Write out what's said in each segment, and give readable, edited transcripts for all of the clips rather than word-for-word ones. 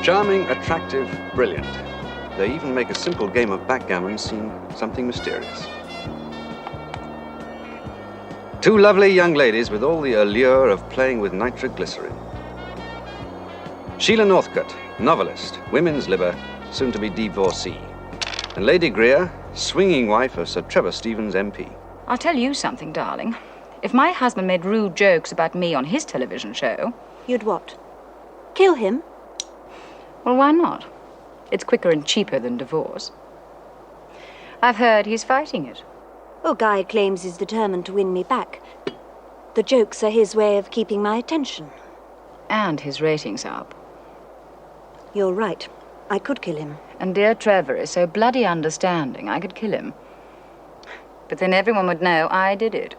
Charming, attractive, brilliant. They even make a simple game of backgammon seem something mysterious. Two lovely young ladies with all the allure of playing with nitroglycerin. Sheila Northcote, novelist, women's liber, soon to be divorcee. And Lady Greer, swinging wife of Sir Trevor Stevens, MP. I'll tell you something, darling. If my husband made rude jokes about me on his television show... You'd what? Kill him? Well, why not? It's quicker and cheaper than divorce. I've heard he's fighting it. Oh, Guy claims he's determined to win me back. The jokes are his way of keeping my attention. And his ratings up. You're right. I could kill him. And dear Trevor is so bloody understanding, I could kill him. But then everyone would know I did it.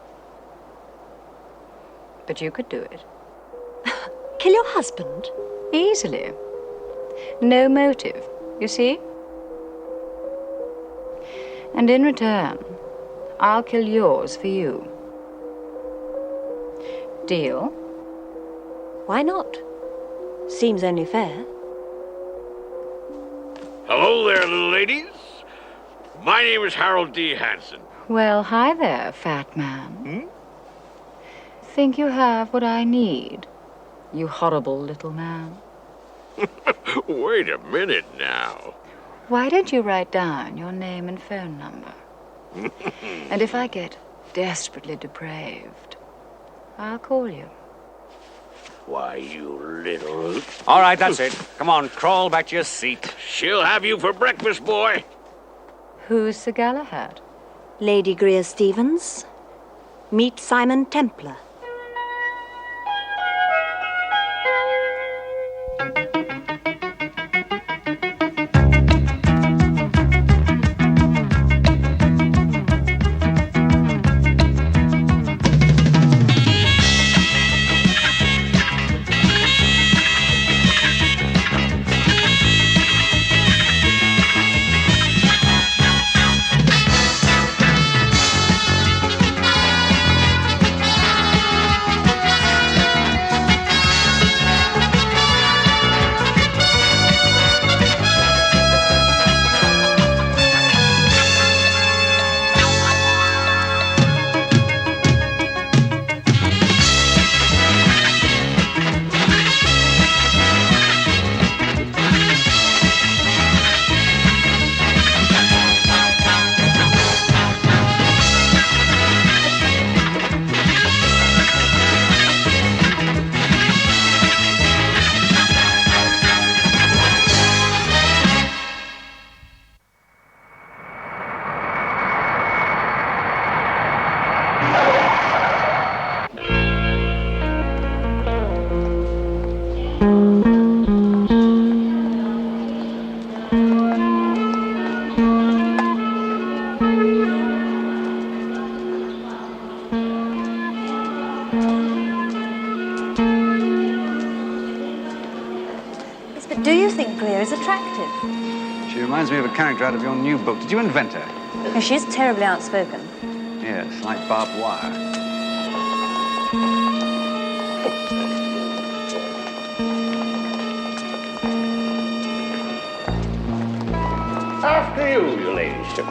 But you could do it. Kill your husband? Easily. No motive, you see? And in return, I'll kill yours for you. Deal? Why not? Seems only fair. Hello there, little ladies. My name is Harold D. Hansen. Well, hi there, fat man. Think you have what I need, you horrible little man? Wait a minute now. Why don't you write down your name and phone number? And if I get desperately depraved, I'll call you. Why, you little... All right, that's it. Come on, crawl back to your seat. She'll have you for breakfast, boy. Who's Sir Galahad? Lady Greer Stevens. Meet Simon Templar. Do you think Greer is attractive? She reminds me of a character out of your new book. Did you invent her? No, she's terribly outspoken. Yes, like barbed wire. After you, your ladyship.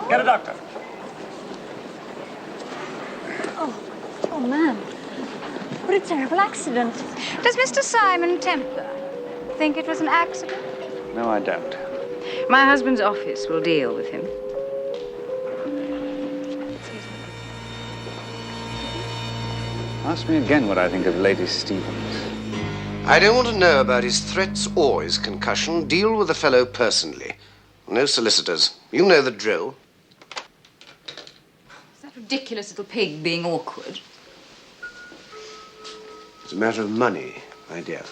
Get a doctor. Oh, man. What a terrible accident. Does Mr. Simon Templar think it was an accident? No, I don't. My husband's office will deal with him. Ask me again what I think of Lady Stevens. I don't want to know about his threats or his concussion. Deal with the fellow personally. No solicitors. You know the drill. Is that ridiculous little pig being awkward? It's a matter of money, my dear.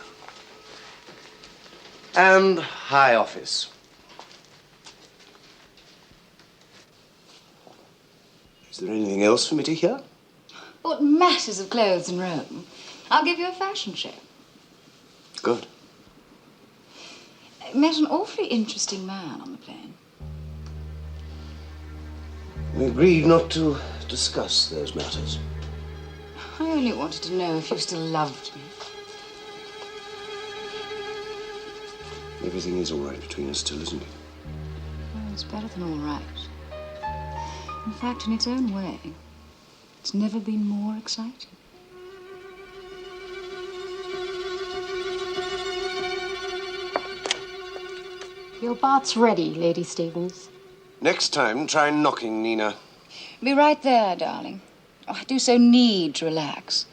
And high office. Is there anything else for me to hear? What masses of clothes in Rome. I'll give you a fashion show. Good. I met an awfully interesting man on the plane. We agreed not to discuss those matters. I only wanted to know if you still loved me. Everything is all right between us still, isn't it? Well, it's better than all right. In fact, in its own way, it's never been more exciting. Your bath's ready, Lady Stevens. Next time, try knocking, Nina. Be right there, darling. Oh, I do so need to relax.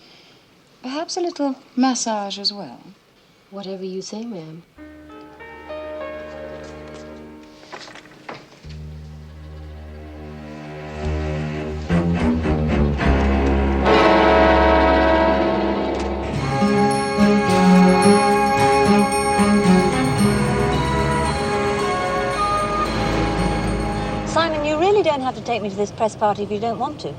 Perhaps a little massage as well. Whatever you say, ma'am. Simon, you really don't have to take me to this press party if you don't want to.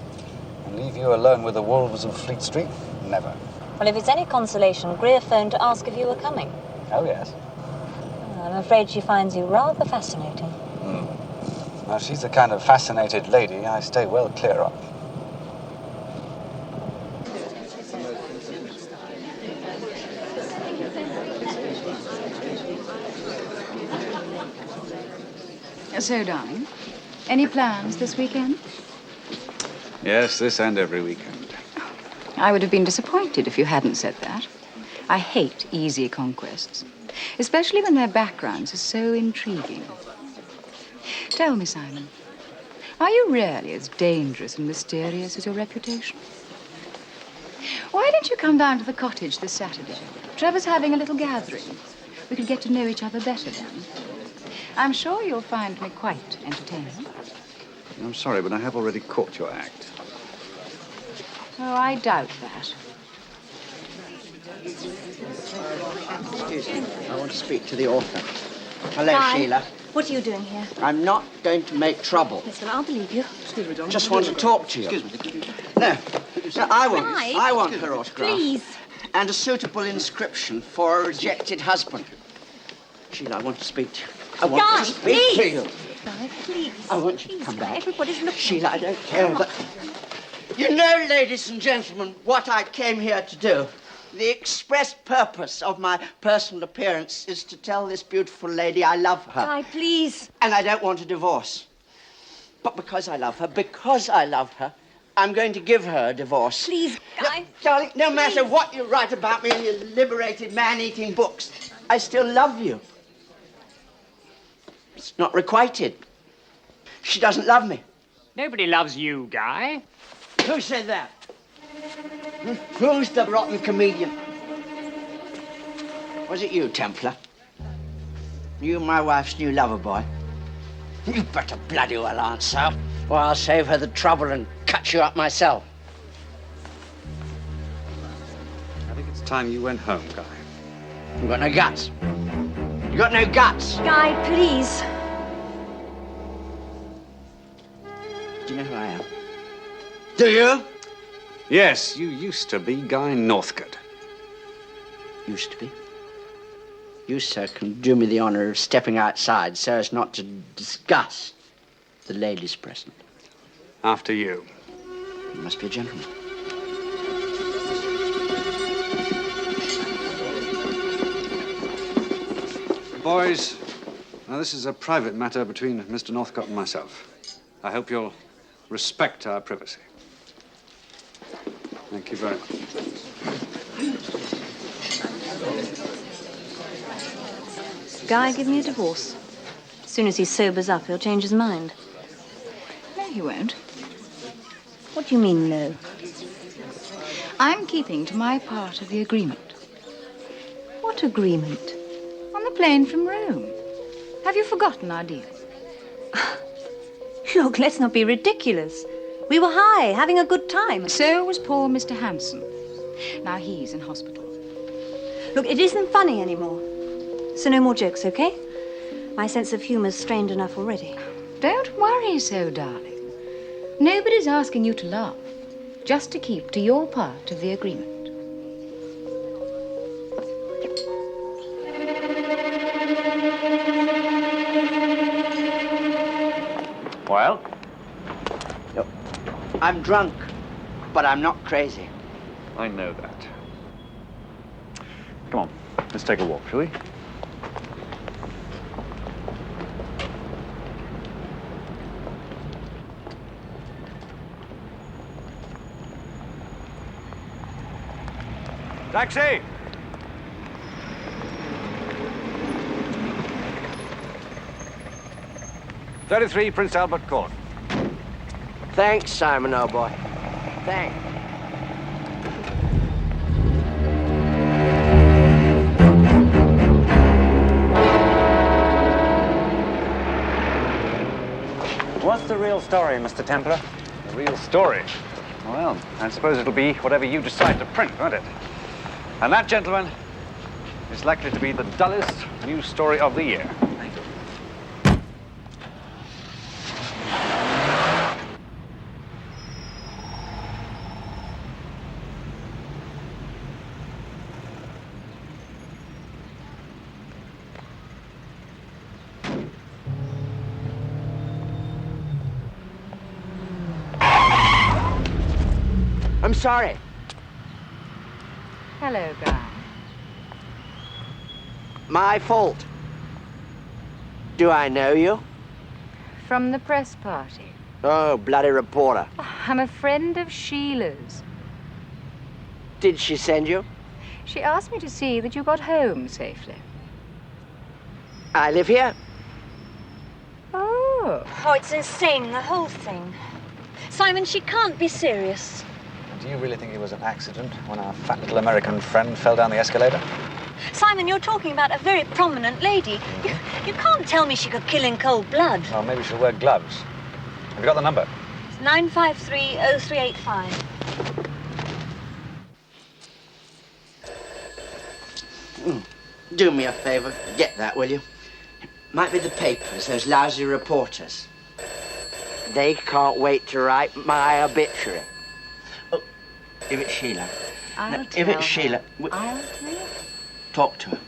And leave you alone with the wolves of Fleet Street? Never. Well, if it's any consolation, Greer phoned to ask if you were coming. Oh, yes. I'm afraid she finds you rather fascinating. Now, she's the kind of fascinated lady I stay well clear of. So, darling, any plans this weekend? Yes, this and every weekend. I would have been disappointed if you hadn't said that. I hate easy conquests, especially when their backgrounds are so intriguing. Tell me, Simon, are you really as dangerous and mysterious as your reputation? Why don't you come down to the cottage this Saturday? Trevor's having a little gathering. We could get to know each other better then. I'm sure you'll find me quite entertaining. I'm sorry, but I have already caught your act. Oh, I doubt that. Excuse me. I want to speak to the author. Hello, Hi. Sheila. What are you doing here? I'm not going to make trouble. Yes, well, I'll believe you. Just want to talk to you. Excuse me. No, I want. Guy. I want her autograph. Please. And a suitable inscription for a rejected husband. Sheila, I want to speak to you. I want Guy, to speak to please. you. Guy, please. I want you to Please, come Guy, back. everybody's looking. Sheila, I don't care, but... You know, ladies and gentlemen, what I came here to do. The express purpose of my personal appearance is to tell this beautiful lady I love her. Guy, please. And I don't want a divorce. But because I love her, I'm going to give her a divorce. Please, Guy. Darling, no matter what you write about me in your liberated man-eating books, I still love you. It's not requited. She doesn't love me. Nobody loves you, Guy. Who said that? Who's the rotten comedian? Was it you, Templar? You my wife's new lover boy? You better bloody well answer, or I'll save her the trouble and cut you up myself. I think it's time you went home, Guy. You got no guts. You got no guts. Guy, please. Do you know who I am? Do you? Yes, you used to be Guy Northcote. Used to be. You, sir, can do me the honor of stepping outside so as not to discuss the ladies present. After you. You must be a gentleman. Boys, now this is a private matter between Mr. Northcote and myself. I hope you'll respect our privacy. Thank you very much. Guy, give me a divorce. As soon as he sobers up, he'll change his mind. No, he won't. What do you mean, no? I'm keeping to my part of the agreement. What agreement? On the plane from Rome. Have you forgotten our deal? Look, let's not be ridiculous. We were high, having a good time. So was poor Mr. Hanson. Now he's in hospital. Look, it isn't funny anymore. So no more jokes, okay? My sense of humor's strained enough already. Don't worry so, darling. Nobody's asking you to laugh. Just to keep to your part of the agreement. I'm drunk, but I'm not crazy. I know that. Come on, let's take a walk, shall we? Taxi! "33 Prince Albert Court." Thanks, Simon, old boy. Thanks. What's the real story, Mr. Templar? The real story? Well, I suppose it'll be whatever you decide to print, won't it? And that, gentlemen, is likely to be the dullest news story of the year. I'm sorry. Hello, Guy. My fault. Do I know you? From the press party. Oh, bloody reporter. I'm a friend of Sheila's. Did she send you? She asked me to see that you got home safely. I live here. Oh. Oh, it's insane, the whole thing. Simon, she can't be serious. Do you really think it was an accident when our fat little American friend fell down the escalator? Simon, you're talking about a very prominent lady. You can't tell me she could kill in cold blood. Well, maybe she'll wear gloves. Have you got the number? It's 953-0385. Do me a favor. Get that, will you? It might be the papers, those lousy reporters. They can't wait to write my obituary. Oh, if it's Sheila. I'll If tell it's Sheila, her. I'll tell her. talk to her.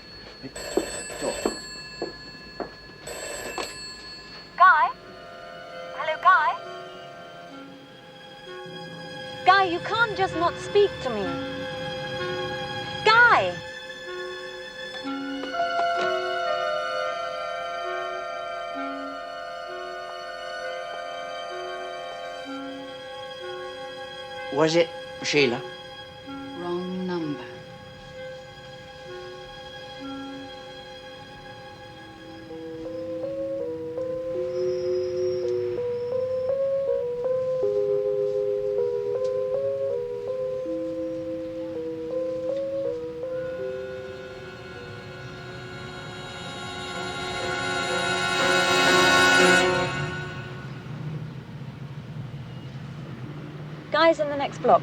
Talk. Guy? Hello, Guy? Guy, you can't just not speak to me. Guy! Was it Sheila? Wrong number. Guy's in the next block.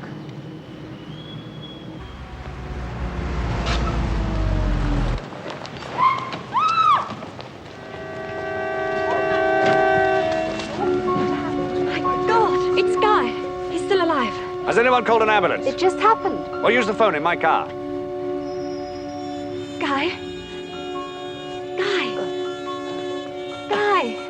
My God, it's Guy. He's still alive. Has anyone called an ambulance? It just happened. Or use the phone in my car? Guy? Guy? Guy?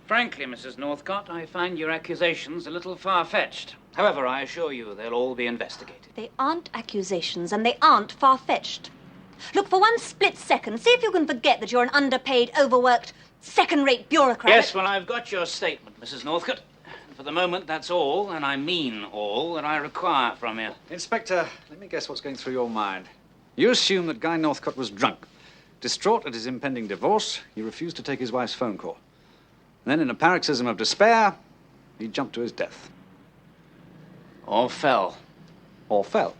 Frankly, Mrs. Northcott, I find your accusations a little far-fetched. However, I assure you they'll all be investigated. They aren't accusations, and they aren't far-fetched. Look, for one split second, see if you can forget that you're an underpaid, overworked, second-rate bureaucrat. Yes, well, I've got your statement, Mrs. Northcott. for the moment, that's all, and I mean all, that I require from you. Inspector, let me guess what's going through your mind. You assume that Guy Northcott was drunk. Distraught at his impending divorce, he refused to take his wife's phone call. And then, in a paroxysm of despair, he jumped to his death. Or fell. Or fell.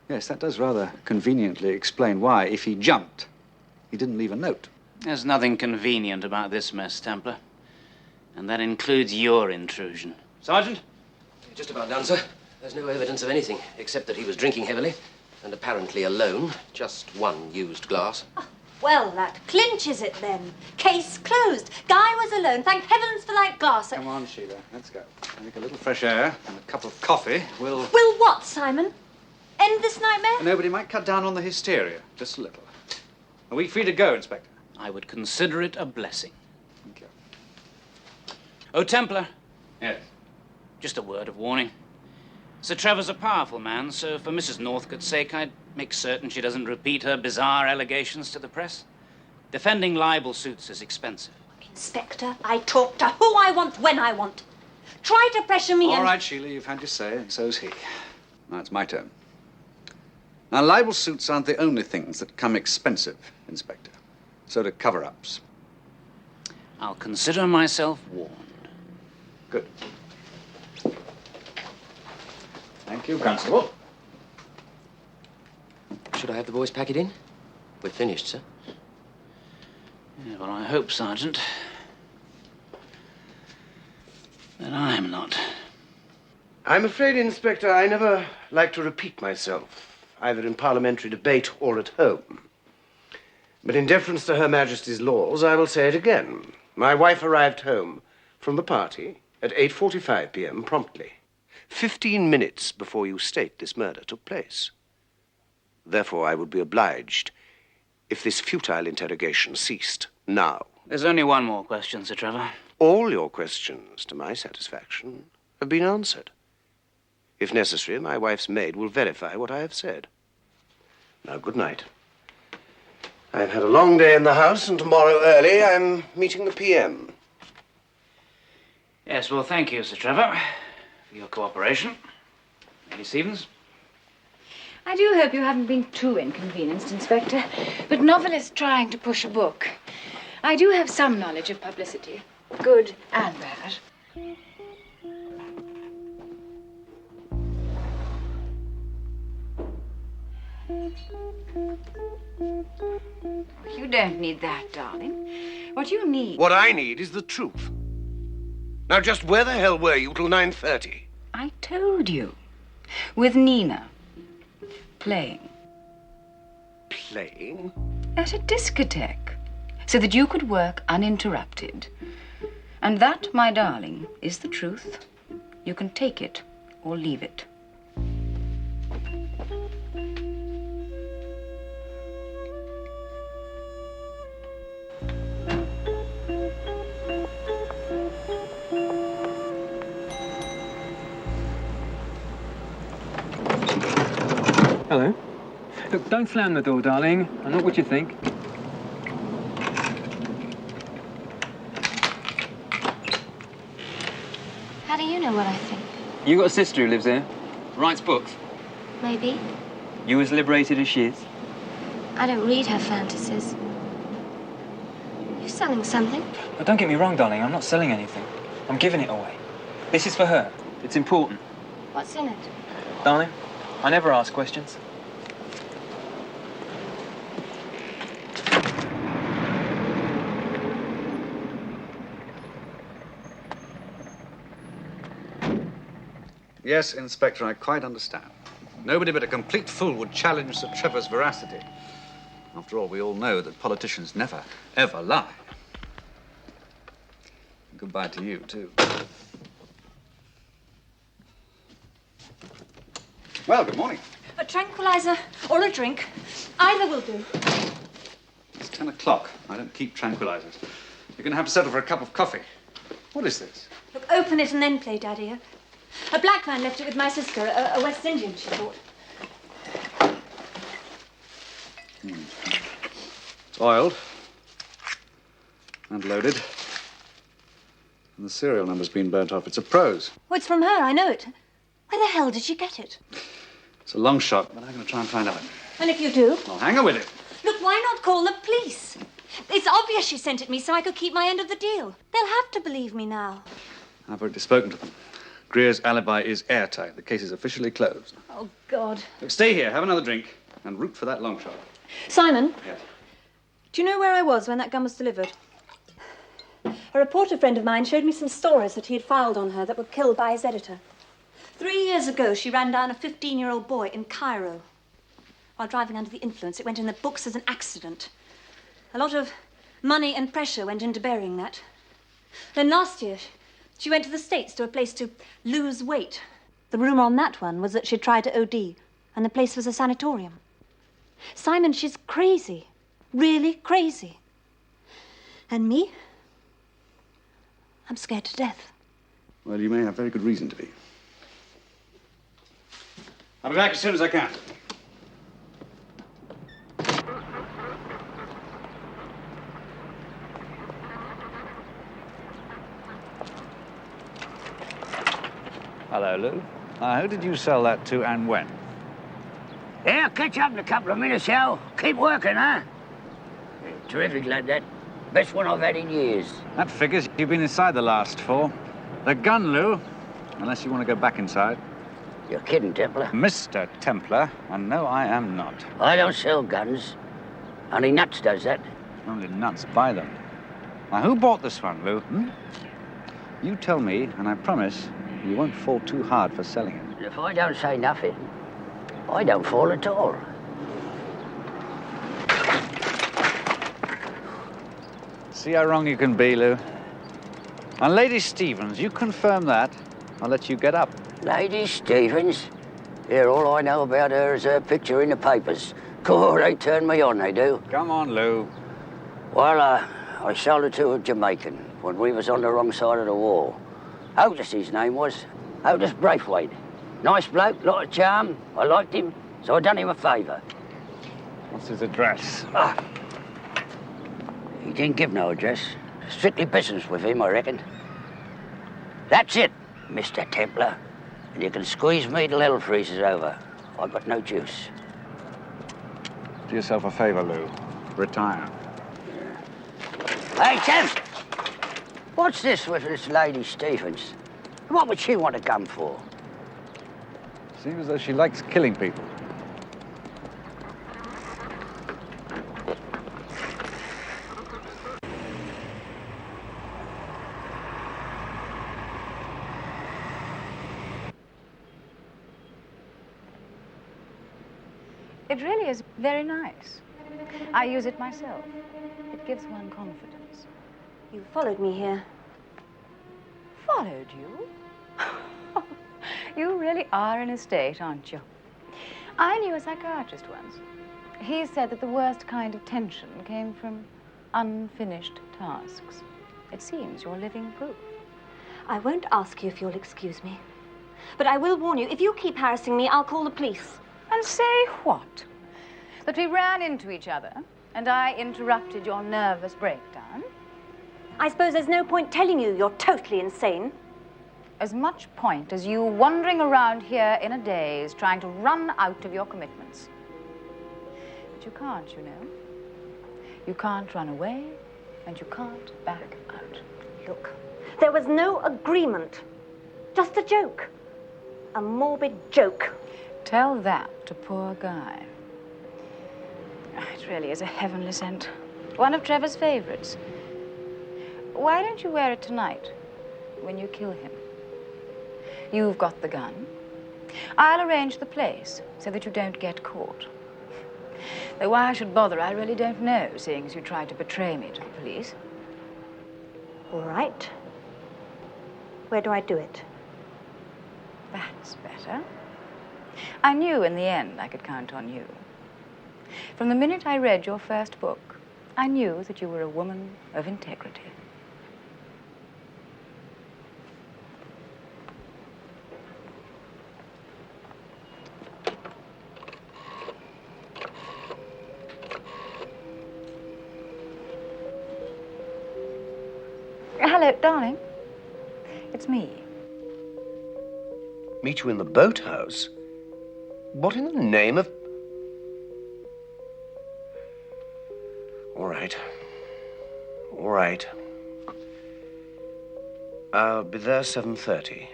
Yes, that does rather conveniently explain why, if he jumped, he didn't leave a note. There's nothing convenient about this mess, Templar. And that includes your intrusion. Sergeant? Just about done, sir. There's no evidence of anything, except that he was drinking heavily, and apparently alone. Just one used glass. Oh, well, that clinches it then. Case closed. Guy was alone. Thank heavens for that glass. Come on, Sheila, let's go. Make a little fresh air and a cup of coffee. We'll what, Simon? End this nightmare? Nobody might cut down on the hysteria, just a little. Are we free to go, Inspector? I would consider it a blessing. Thank you. Oh, Templar. Yes? Just a word of warning. Sir Trevor's a powerful man, so for Mrs. Northcott's sake, I'd make certain she doesn't repeat her bizarre allegations to the press. Defending libel suits is expensive. Inspector, I talk to who I want when I want. Try to pressure me All right, Sheila, you've had your say, and so's he. Now it's my turn. Now, libel suits aren't the only things that come expensive, Inspector. So do cover-ups. I'll consider myself warned. Good. Thank you, Constable. Should I have the boys pack it in? We're finished, sir. Yeah, well, I hope, Sergeant, that I'm not. I'm afraid, Inspector, I never like to repeat myself, either in parliamentary debate or at home. But in deference to Her Majesty's laws, I will say it again. My wife arrived home from the party at 8:45 p.m. promptly, 15 minutes before you state this murder took place. Therefore, I would be obliged if this futile interrogation ceased now. There's only one more question, Sir Trevor. All your questions, to my satisfaction, have been answered. If necessary, my wife's maid will verify what I have said. Now, good night. I've had a long day in the house, and tomorrow early I'm meeting the PM. Yes, well, thank you, Sir Trevor, for your cooperation. Lady Stevens? I do hope you haven't been too inconvenienced, Inspector. But novelists trying to push a book. I do have some knowledge of publicity, good and bad. You don't need that, darling. What you need... What I need is the truth. Now, just where the hell were you till 9:30? I told you. With Nina. Playing. Playing? At a discotheque. So that you could work uninterrupted. And that, my darling, is the truth. You can take it or leave it. Hello. Look, don't slam the door, darling. I'm not what you think. How do you know what I think? You got a sister who lives here? Writes books? Maybe. You as liberated as she is? I don't read her fantasies. You selling something? Oh, don't get me wrong, darling. I'm not selling anything. I'm giving it away. This is for her. It's important. What's in it? Darling, I never ask questions. Yes, Inspector, I quite understand. Nobody but a complete fool would challenge Sir Trevor's veracity. After all, we all know that politicians never, ever lie. Goodbye to you, too. Well, good morning. A tranquilizer or a drink. Either will do. It's 10 o'clock. I don't keep tranquilizers. You're going to have to settle for a cup of coffee. What is this? Look, open it and then play Daddy. A black man left it with my sister, a West Indian, she thought. It's oiled and loaded And the serial number's been burnt off. It's a prose. Oh, it's from her, I know it. Where the hell did she get it? It's a long shot, but I'm going to try and find out. And if you do? I'll hang her with it. Look, why not call the police? It's obvious she sent it me so I could keep my end of the deal. They'll have to believe me now. I've already spoken to them. Greer's alibi is airtight. The case is officially closed. Oh, God. Look, stay here, have another drink, and root for that long shot. Simon? Yes. Do you know where I was when that gun was delivered? A reporter friend of mine showed me some stories that he had filed on her that were killed by his editor. 3 years ago, she ran down a 15-year-old boy in Cairo. While driving under the influence, it went in the books as an accident. A lot of money and pressure went into burying that. Then last year, she went to the States to a place to lose weight. The rumor on that one was that she'd tried to OD, and the place was a sanatorium. Simon, she's crazy. Really crazy. And me? I'm scared to death. Well, you may have very good reason to be. I'll be back as soon as I can. Hello, Lou. Who did you sell that to and when? Yeah, catch up in a couple of minutes, Al. Keep working, huh? Terrific, lad, that. Best one I've had in years. That figures. You've been inside the last 4. The gun, Lou. Unless you want to go back inside. You're kidding, Templar. Mr. Templar, and no, I am not. I don't sell guns. Only Nuts does that. Only Nuts buy them. Now, who bought this one, Lou? You tell me, and I promise you won't fall too hard for selling it. If I don't say nothing, I don't fall at all. See how wrong you can be, Lou. And Lady Stevens, you confirm that, I'll let you get up. Lady Stevens? Yeah, all I know about her is her picture in the papers. God, they turn me on, they do. Come on, Lou. Well, I sold her to a Jamaican when we was on the wrong side of the war. Otis, his name was. Otis Braithwaite. Nice bloke, lot of charm. I liked him, so I done him a favour. What's his address? He didn't give no address. Strictly business with him, I reckon. That's it, Mr. Templar. And you can squeeze me till hell freezes over. I've got no juice. Do yourself a favour, Lou. Retire. Hey, Temp! What's this with this Lady Stevens? What would she want to come for? Seems as though she likes killing people. It really is very nice. I use it myself. It gives one confidence. You followed me here. Followed you? You really are in a state, aren't you? I knew a psychiatrist once. He said that the worst kind of tension came from unfinished tasks. It seems you're living proof. I won't ask you if you'll excuse me. But I will warn you, if you keep harassing me, I'll call the police. And say what? That we ran into each other and I interrupted your nervous breakdown? I suppose there's no point telling you you're totally insane. As much point as you wandering around here in a daze trying to run out of your commitments. But you can't, you know. You can't run away and you can't back out. Look, there was no agreement. Just a joke. A morbid joke. Tell that to poor Guy. It really is a heavenly scent. One of Trevor's favorites. Why don't you wear it tonight when you kill him? You've got the gun. I'll arrange the place so that you don't get caught. Though why I should bother, I really don't know, seeing as you tried to betray me to the police. All right. Where do I do it? That's better. I knew in the end I could count on you. From the minute I read your first book, I knew that you were a woman of integrity. Hello, darling. It's me. Meet you in the boathouse? What in the name of... All right. All right. I'll be there 7:30.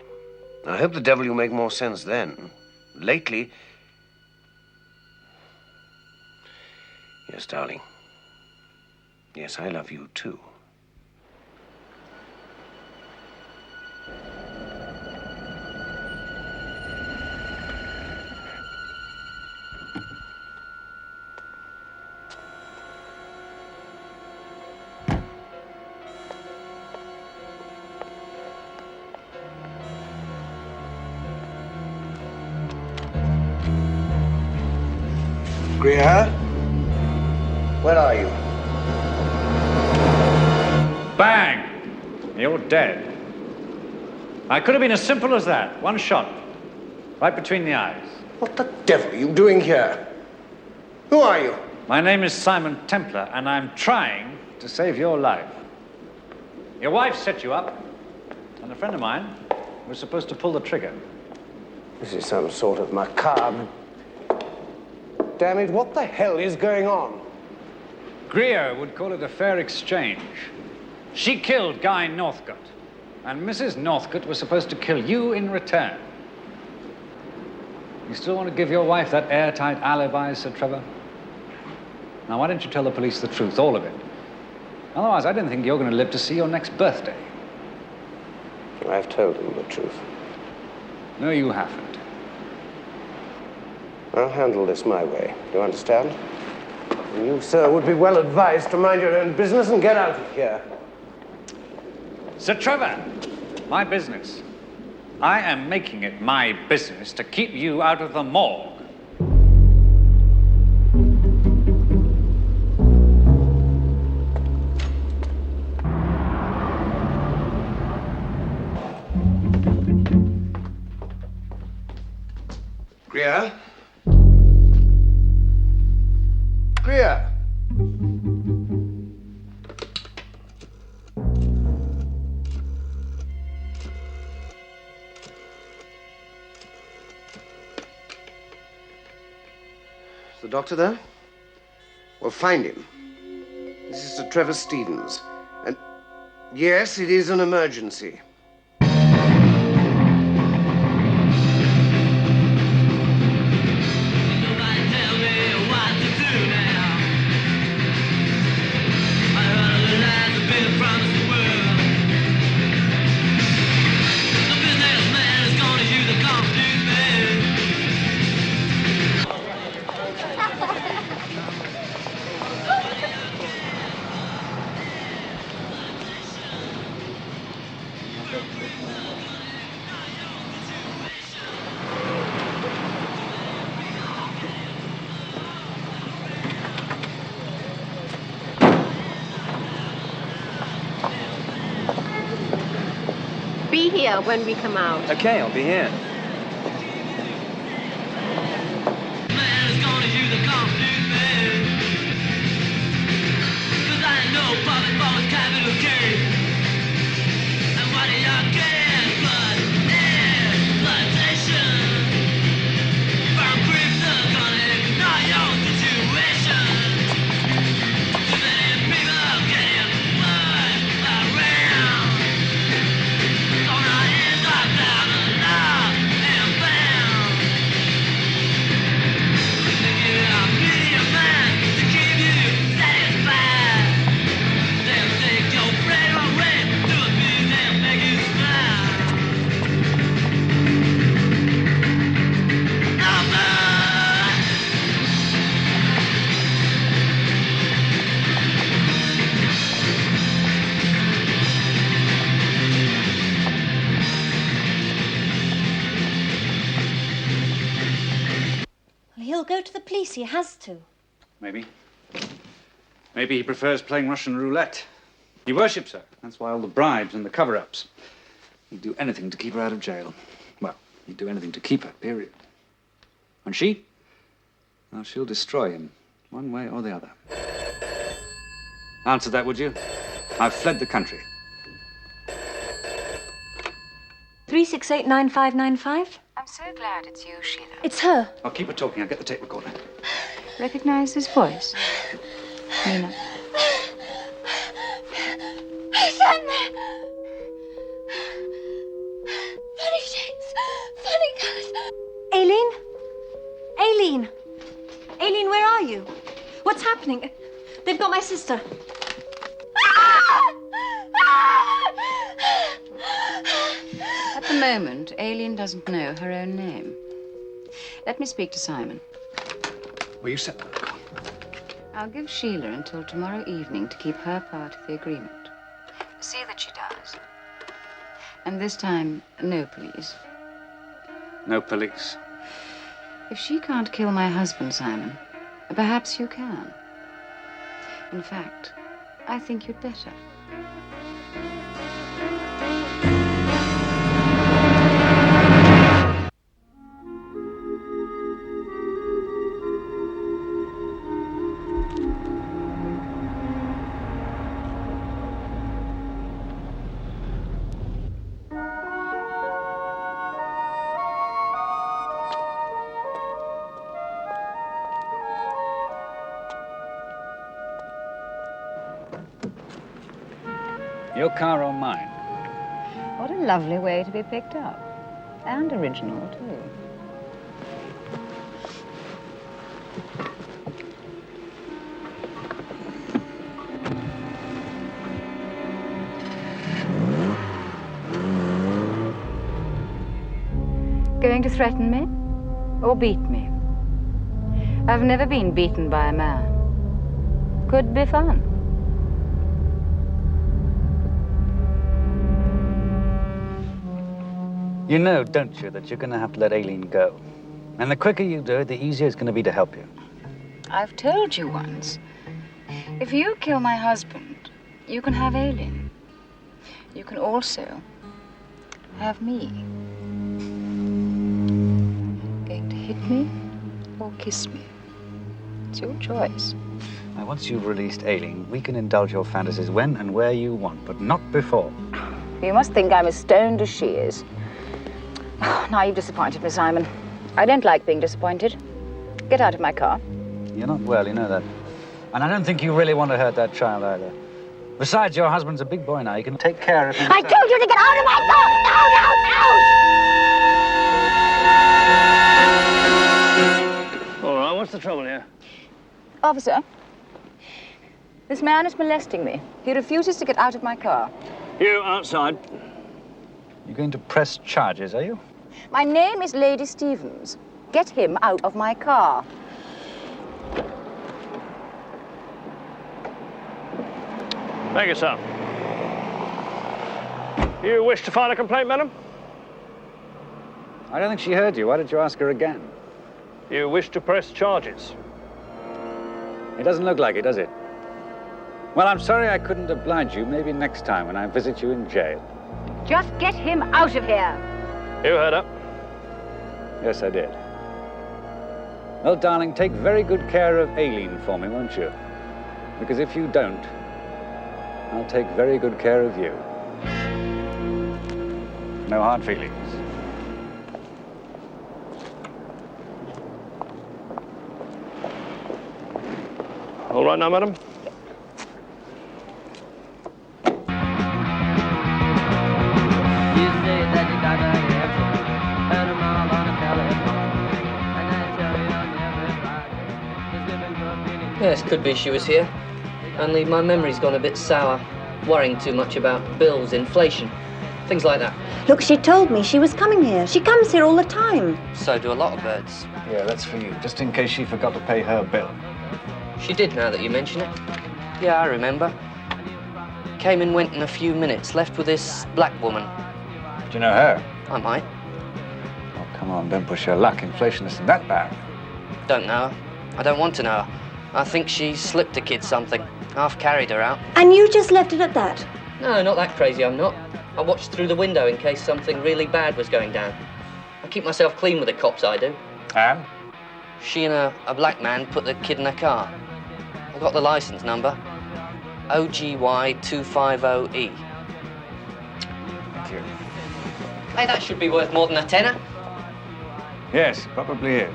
I hope the devil you make more sense then. Lately... Yes, darling. Yes, I love you too. Greer? Where are you? Bang! You're dead. I could have been as simple as that. One shot. Right between the eyes. What the devil are you doing here? Who are you? My name is Simon Templar, and I'm trying to save your life. Your wife set you up, and a friend of mine was supposed to pull the trigger. This is some sort of macabre... Damn it, what the hell is going on? Greer would call it a fair exchange. She killed Guy Northcote, and Mrs. Northcote was supposed to kill you in return. You still want to give your wife that airtight alibi, Sir Trevor? Now, why don't you tell the police the truth, all of it? Otherwise, I don't think you're going to live to see your next birthday. I've told them the truth. No, you haven't. I'll handle this my way. Do you understand? And you, sir, would be well advised to mind your own business and get out of here. Sir Trevor, my business. I am making it my business to keep you out of the morgue. Greer? Greer? Is the doctor there? Well, find him. This is Sir Trevor Stevens. And yes, it is an emergency. Be here when we come out. Okay, I'll be here. He'll go to the police. He has to. Maybe. Maybe he prefers playing Russian roulette. He worships her. That's why all the bribes and the cover-ups. He'd do anything to keep her out of jail. Well, he'd do anything to keep her, period. And she? Well, she'll destroy him, one way or the other. Answer that, would you? I've fled the country. 3689595. I'm so glad it's you, Sheila. It's her. I'll keep her talking. I'll get the tape recorder. Recognize this voice? Nina. Who's on there? Funny shapes, funny colors. Aileen? Aileen? Aileen, where are you? What's happening? They've got my sister. At the moment, Aileen doesn't know her own name. Let me speak to Simon. Will you set that? I'll give Sheila until tomorrow evening to keep her part of the agreement. See that she does. And this time, no police. No police. If she can't kill my husband, Simon, perhaps you can. In fact, I think you'd better. Your car or mine? What a lovely way to be picked up. And original, too. Going to threaten me? Or beat me? I've never been beaten by a man. Could be fun. You know, don't you, that you're going to have to let Aileen go. And the quicker you do it, the easier it's going to be to help you. I've told you once. If you kill my husband, you can have Aileen. You can also have me. Going to hit me or kiss me? It's your choice. Now, once you've released Aileen, we can indulge your fantasies when and where you want, but not before. You must think I'm as stoned as she is. Now you've disappointed me, Simon. I don't like being disappointed. Get out of my car. You're not well, you know that. And I don't think you really want to hurt that child either. Besides, your husband's a big boy now. You can take care of him. I told you to get out of my car! No, no, no! All right, what's the trouble here? Officer, this man is molesting me. He refuses to get out of my car. You outside. You're going to press charges, are you? My name is Lady Stevens. Get him out of my car. Thank you, sir. You wish to file a complaint, madam? I don't think she heard you. Why did you ask her again? You wish to press charges? It doesn't look like it, does it? Well, I'm sorry I couldn't oblige you. Maybe next time when I visit you in jail. Just get him out of here. You heard her. Yes, I did. Well, darling, take very good care of Aileen for me, won't you? Because if you don't, I'll take very good care of you. No hard feelings. All right now, madam? Yes, could be she was here. Only my memory's gone a bit sour. Worrying too much about bills, inflation, things like that. Look, she told me she was coming here. She comes here all the time. So do a lot of birds. Yeah, that's for you, just in case she forgot to pay her bill. She did, now that you mention it. Yeah, I remember. Came and went in a few minutes, left with this black woman. Do you know her? I might. Oh, come on, don't push your luck. Inflation isn't that bad. Don't know her. I don't want to know her. I think she slipped a kid something. Half carried her out. And you just left it at that? No, not that crazy, I'm not. I watched through the window in case something really bad was going down. I keep myself clean with the cops, I do. And? She and a black man put the kid in a car. I got the license number. OGY 250E. Thank you. Hey, that should be worth more than a tenner. Yes, probably is.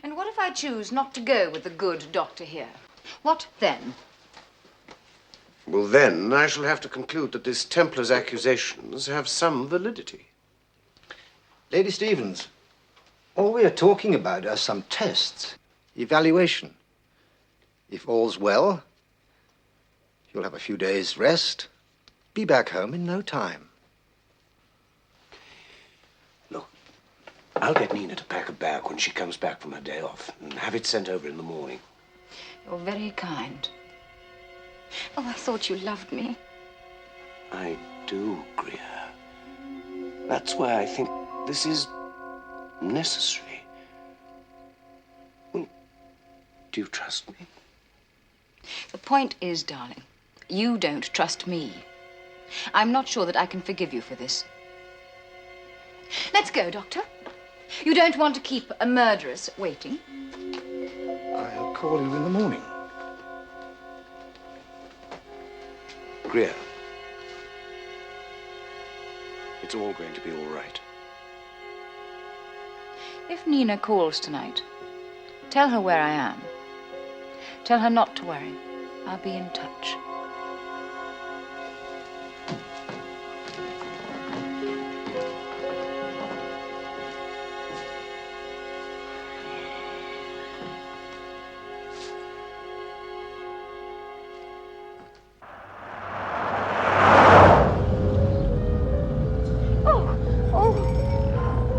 And what if I choose not to go with the good doctor here? What then? Well, then I shall have to conclude that this Templar's accusations have some validity. Lady Stevens, all we are talking about are some tests, evaluation. If all's well, you'll have a few days' rest, be back home in no time. Look, I'll get Nina to pack a bag when she comes back from her day off and have it sent over in the morning. You're very kind. Oh, I thought you loved me. I do, Greer. That's why I think this is necessary. Well, do you trust me? The point is, darling, you don't trust me. I'm not sure that I can forgive you for this. Let's go, Doctor. You don't want to keep a murderess waiting. I'll call you in the morning. Greer, it's all going to be all right. If Nina calls tonight, tell her where I am. Tell her not to worry. I'll be in touch.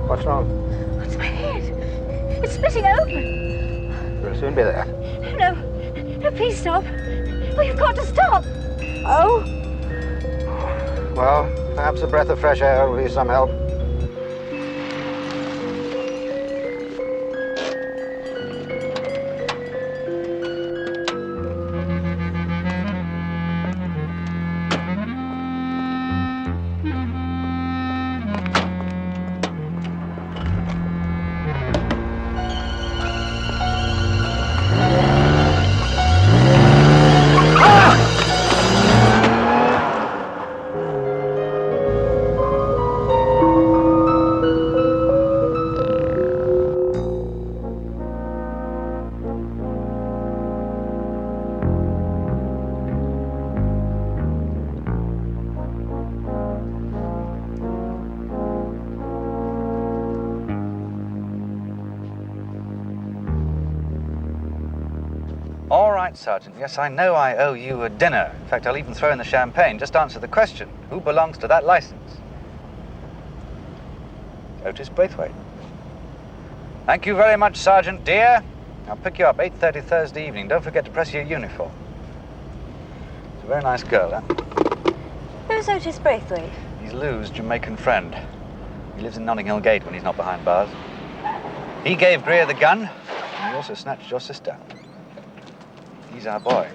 What's wrong? What's my head? It's splitting open. We'll soon be there. No, no, please stop. Oh, you've got to stop. Oh. Well, perhaps a breath of fresh air will be some help. All right, Sergeant. Yes, I know I owe you a dinner. In fact, I'll even throw in the champagne. Just answer the question. Who belongs to that license? Otis Braithwaite. Thank you very much, Sergeant dear. I'll pick you up 8:30 Thursday evening. Don't forget to press your uniform. It's a very nice girl, huh? Who's Otis Braithwaite? He's Lou's Jamaican friend. He lives in Notting Hill Gate when he's not behind bars. He gave Greer the gun, and he also snatched your sister. He's our boy.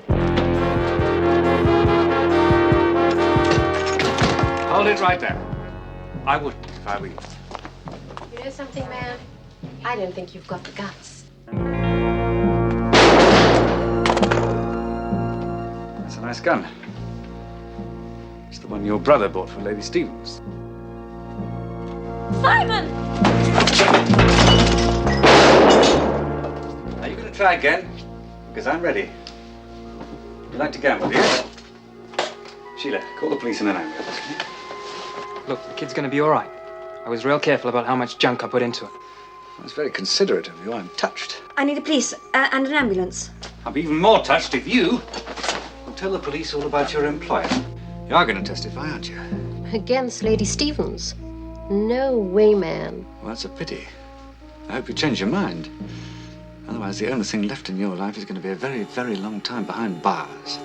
Hold it right there. I wouldn't if I were you. You know something, man? I don't think you've got the guts. That's a nice gun. It's the one your brother bought for Lady Stevens. Simon! Are you going to try again? Because I'm ready. You like to gamble, do you? Sheila, call the police in an ambulance. Look, the kid's gonna be all right. I was real careful about how much junk I put into her. That's very considerate of you. I'm touched. I need a police and an ambulance. I'll be even more touched if you will tell the police all about your employer. You are going to testify, aren't you? Against Lady Stevens. No way, man. Well, that's a pity. I hope you change your mind. Otherwise, the only thing left in your life is going to be a very, very long time behind bars.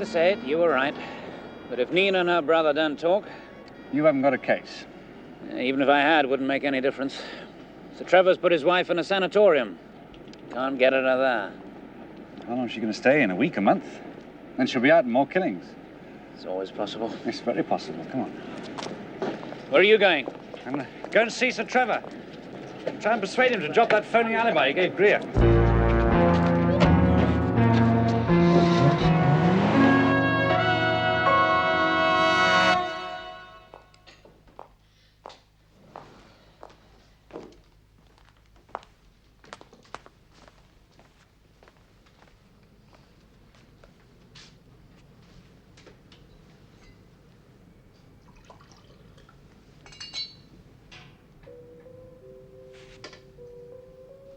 say it, you were right. But if Nina and her brother don't talk... You haven't got a case. Even if I had, wouldn't make any difference. Sir Trevor's put his wife in a sanatorium. Can't get her out of there. How long is she going to stay? In a week, a month? Then she'll be out in more killings. It's always possible. It's very possible. Come on. Where are you going? I'm going to go and see Sir Trevor. Try and persuade him to drop that phony alibi he gave Greer.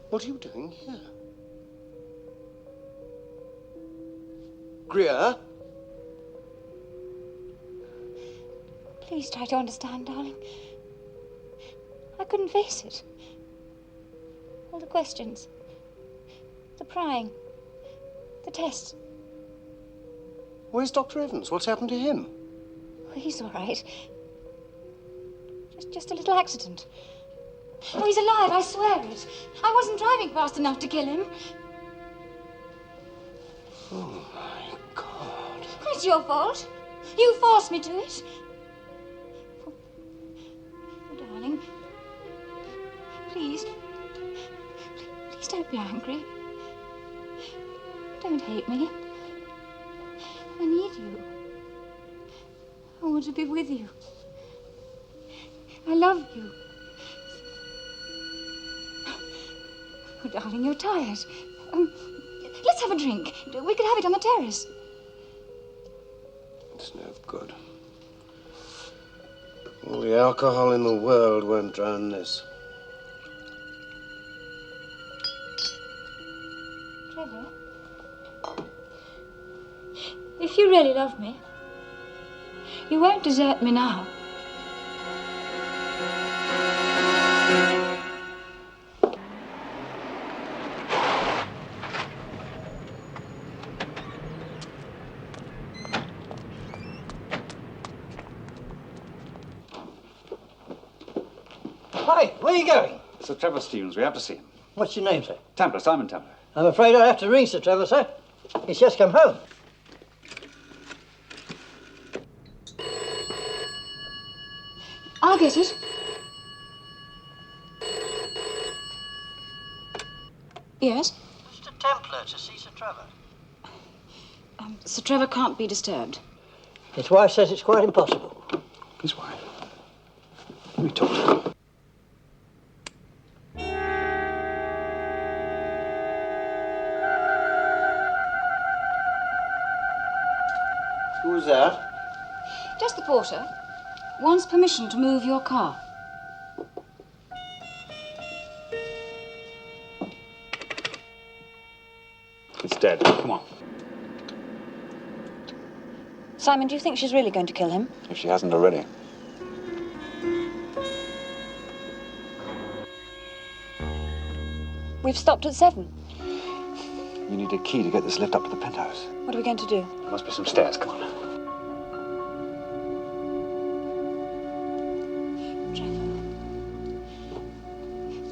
What are you doing here? Greer? Please try to understand, darling. I couldn't face it. All the questions, the prying, the tests. Where's Dr. Evans? What's happened to him? Oh, he's all right. Just a little accident. Oh, he's alive, I swear it. I wasn't driving fast enough to kill him. Oh, my God. It's your fault. You forced me to it. Oh, darling. Please. Please don't be angry. Don't hate me. I need you. I want to be with you. I love you. Oh, darling, you're tired. Let's have a drink. We could have it on the terrace. It's no good. All the alcohol in the world won't drown this. Trevor, if you really love me, you won't desert me now. Hi, where are you going? Sir Trevor Stevens, we have to see him. What's your name, sir? Templar, Simon Templar. I'm afraid I'll have to ring Sir Trevor, sir. He's just come home. I'll get it. Yes? Mr. Templar to see Sir Trevor. Sir Trevor can't be disturbed. His wife says it's quite impossible. His wife? Let me talk to him. Who's that? Just the porter. Wants permission to move your car. It's dead. Come on. Simon, do you think she's really going to kill him? If she hasn't already. We've stopped at 7. You need a key to get this lift up to the penthouse. What are we going to do? There must be some stairs. Come on.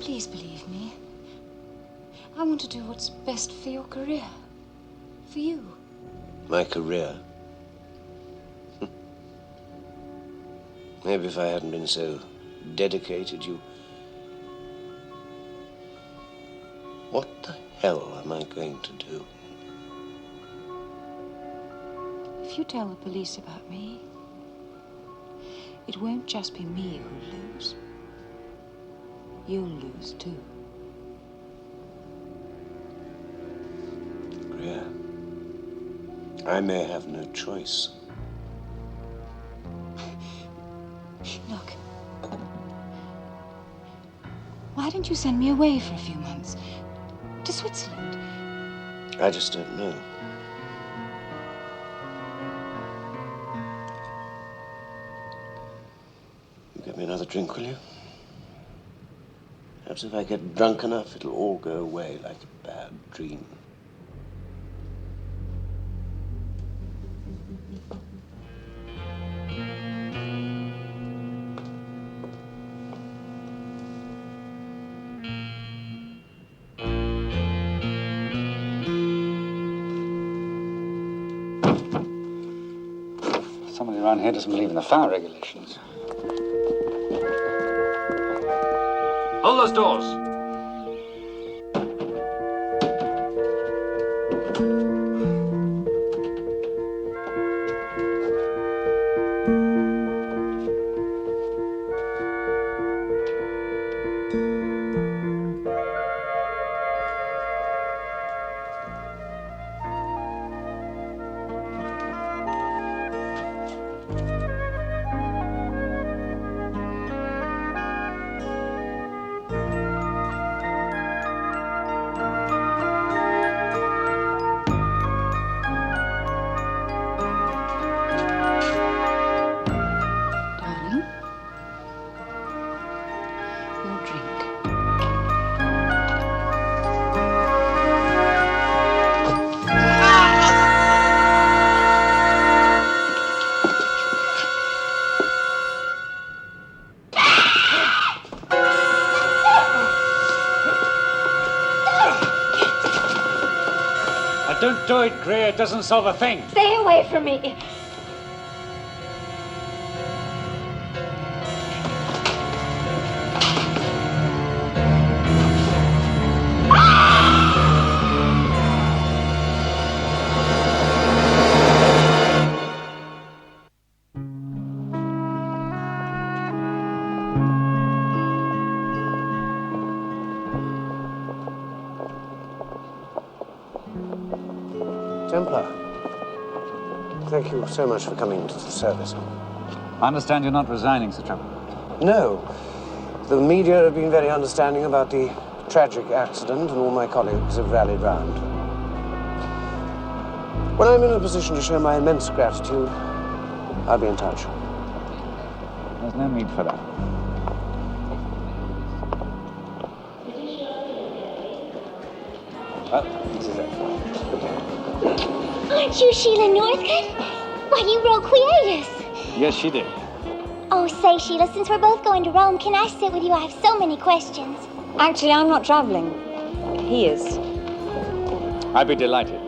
Please believe me. I want to do what's best for your career. For you. My career? Maybe if I hadn't been so dedicated, you... What the hell am I going to do? If you tell the police about me, it won't just be me who'll lose. You'll lose too. Greer, I may have no choice. Look. Why don't you send me away for a few months? To Switzerland? I just don't know. You get me another drink, will you? Perhaps if I get drunk enough, it'll all go away like a bad dream. around here doesn't believe in the fire regulations. Hold those doors. Don't do it, Greer. It doesn't solve a thing. Stay away from me. Templar, thank you so much for coming to the service. I understand you're not resigning, Sir Trevor. No. The media have been very understanding about the tragic accident, and all my colleagues have rallied round. When I'm in a position to show my immense gratitude, I'll be in touch. There's no need for that. Well, this is it. Aren't you Sheila Northcote? Why, you wrote Quietus. Yes, she did. Oh, say, Sheila, since we're both going to Rome, can I sit with you? I have so many questions. Actually, I'm not traveling. He is. I'd be delighted.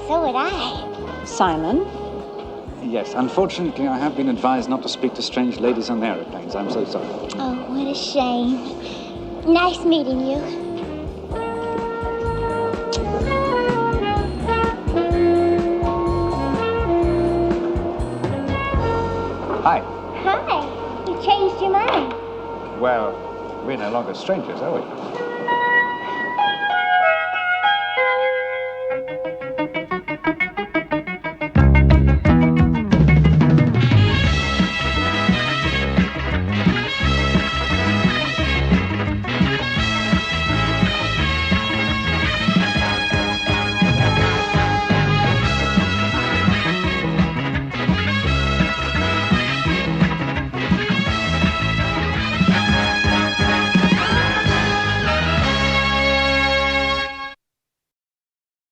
So would I. Simon? Yes, unfortunately, I have been advised not to speak to strange ladies on aeroplanes. I'm so sorry. Oh, what a shame. Nice meeting you. Hi. Hi. You changed your mind. Well, we're no longer strangers, are we?